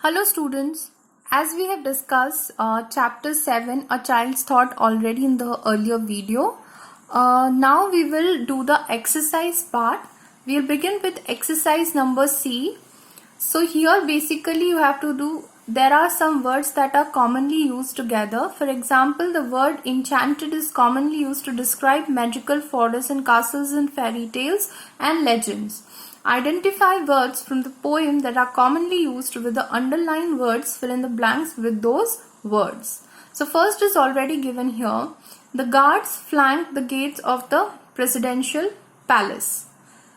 Hello students, as we have discussed chapter 7 a child's thought already in the earlier video, now we will do the exercise part. We will begin with exercise number C. So here basically you have to do, there are some words that are commonly used together. For example, the word enchanted is commonly used to describe magical forests and castles in fairy tales and legends. Identify words from the poem that are commonly used with the underlined words. Fill in the blanks with those words. So first is already given here. The guards flank the gates of the presidential palace.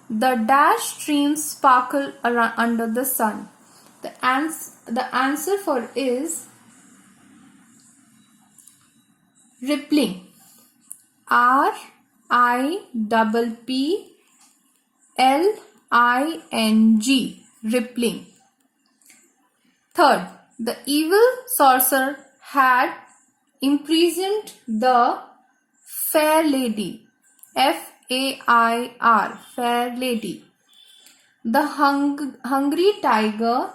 The dash streams sparkle under the sun. The answer for is rippling. R-I-P-P-L-I-N-G. Rippling. Third, the evil sorcerer had imprisoned the fair lady. F-A-I-R. Fair lady. The hungry tiger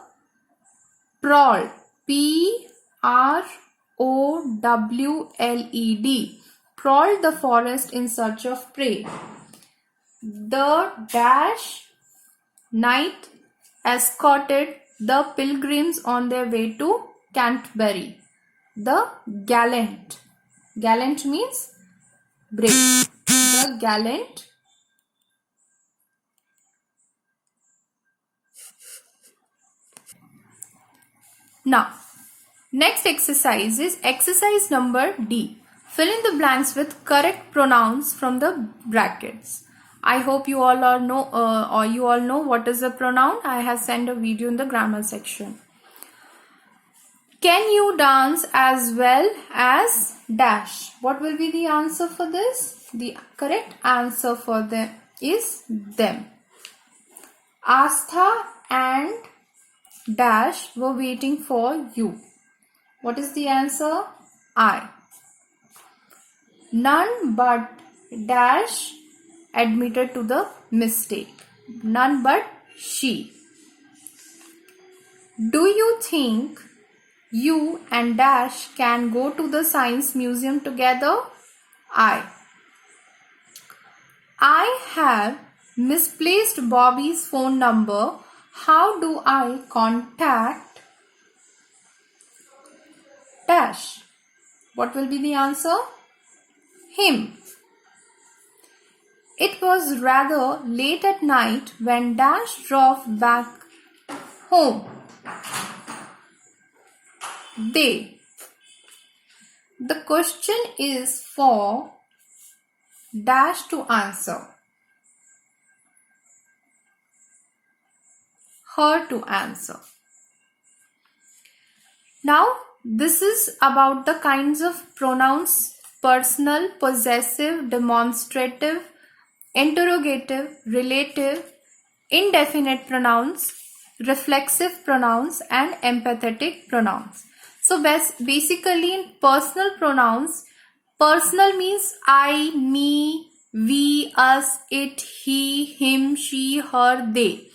prowled. P-R-O-W-L-E-D. Prowled the forest in search of prey. The dash knight escorted the pilgrims on their way to Canterbury. The gallant. Gallant means brave. The gallant. Now, next exercise is exercise number D. Fill in the blanks with correct pronouns from the brackets. I hope you all know what is a pronoun. I have sent a video in the grammar section. Can you dance as well as dash? What will be the answer for this? The correct answer for them is them. Astha and dash were waiting for you. What is the answer? I. None but dash admitted to the mistake. None but she. Do you think you and dash can go to the science museum together? I have misplaced Bobby's phone number. How do I contact dash? What will be the answer? Him. It was rather late at night when Dash drove back home. They. The question is for Dash to answer. Her to answer. Now, this is about the kinds of pronouns: personal, possessive, demonstrative, interrogative, relative, indefinite pronouns, reflexive pronouns, and empathetic pronouns. So basically in personal pronouns, personal means I, me, we, us, it, he, him, she, her, they.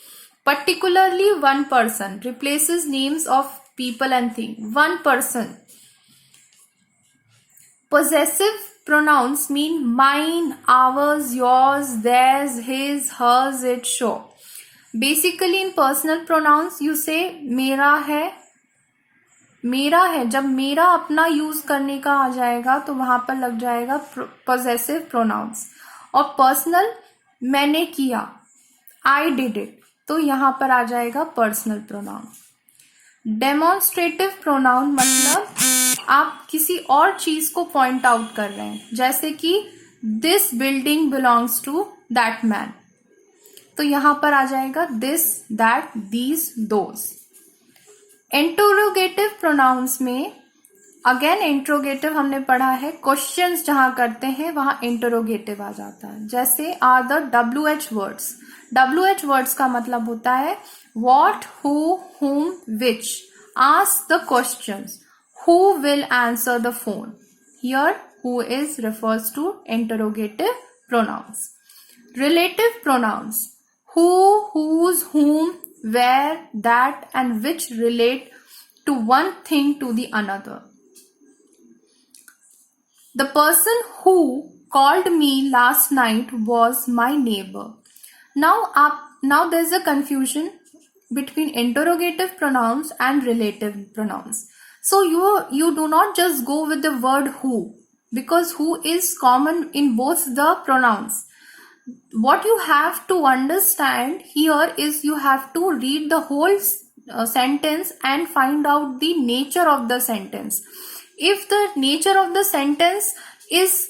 Particularly one person replaces names of people and things. One person. Possessive pronouns mean mine, ours, yours, theirs, his, hers, it, show. Basically in personal pronouns you say मेरा है. मेरा है, जब मेरा अपना use करने का आ जाएगा तो वहां पर लग जाएगा possessive pronouns. और पर्सनल मैंने किया, I did it, तो यहां पर आ जाएगा पर्सनल प्रोनाउन. डेमोन्स्ट्रेटिव प्रोनाउन मतलब आप किसी और चीज को पॉइंट आउट कर रहे हैं, जैसे कि this building belongs to that man, तो यहां पर आ जाएगा this, that, these, those. Interrogative pronouns में अगेन इंटरोगेटिव हमने पढ़ा है, क्वेश्चंस जहां करते हैं वहां इंटरोगेटिव आ जाता है. जैसे are the WH words. WH words का मतलब होता है what, who, whom, which. Ask the questions. Who will answer the phone? Here who is refers to interrogative pronouns. Relative pronouns. Who, whose, whom, where, that and which relate to one thing to the another. The person who called me last night was my neighbor. Now there's a confusion between interrogative pronouns and relative pronouns. So you do not just go with the word who, because who is common in both the pronouns. What you have to understand here is you have to read the whole sentence and find out the nature of the sentence. If the nature of the sentence is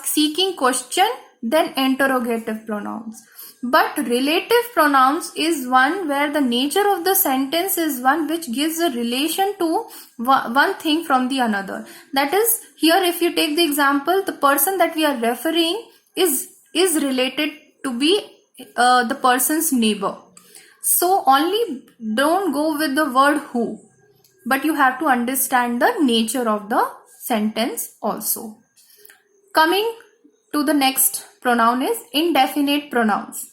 seeking question, then interrogative pronouns. But relative pronouns is one where the nature of the sentence is one which gives a relation to one thing from the another. That is, here if you take the example, the person that we are referring is related to be the person's neighbor. So only don't go with the word who, but you have to understand the nature of the sentence also. Coming to the next pronoun is indefinite pronouns.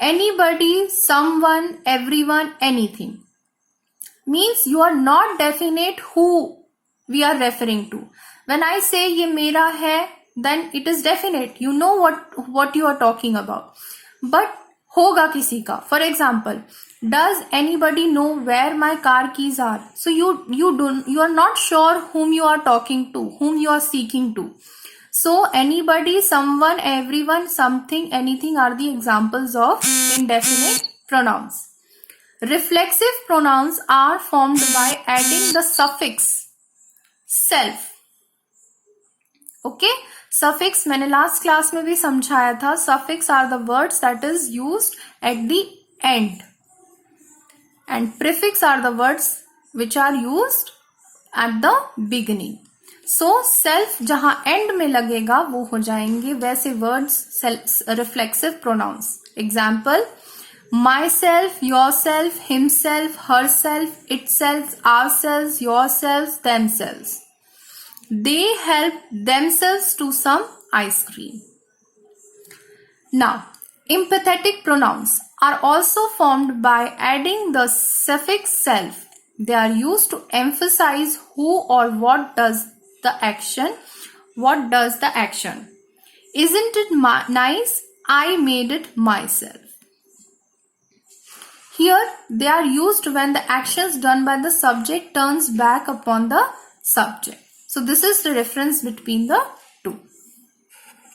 Anybody, someone, everyone, anything. Means you are not definite who we are referring to. When I say ye mera hai, then it is definite. You know what you are talking about. But hoga kisi ka. For example, does anybody know where my car keys are? So you are not sure whom you are talking to, whom you are seeking to. So anybody, someone, everyone, something, anything are the examples of indefinite pronouns. Reflexive pronouns are formed by adding the suffix self. Okay, suffix मैंने last class में भी समझाया था. Suffix are the words that is used at the end, and prefix are the words which are used at the beginning. So self जहां end में लगेगा वो हो जाएंगे वैसे words reflexive pronouns. Example: myself, yourself, himself, herself, itself, ourselves, yourselves, themselves. They help themselves to some ice cream. Now, empathetic pronouns are also formed by adding the suffix self. They are used to emphasize who or what does the action. What does the action? Isn't it nice? I made it myself. Here, they are used when the actions done by the subject turns back upon the subject. So this is the difference between the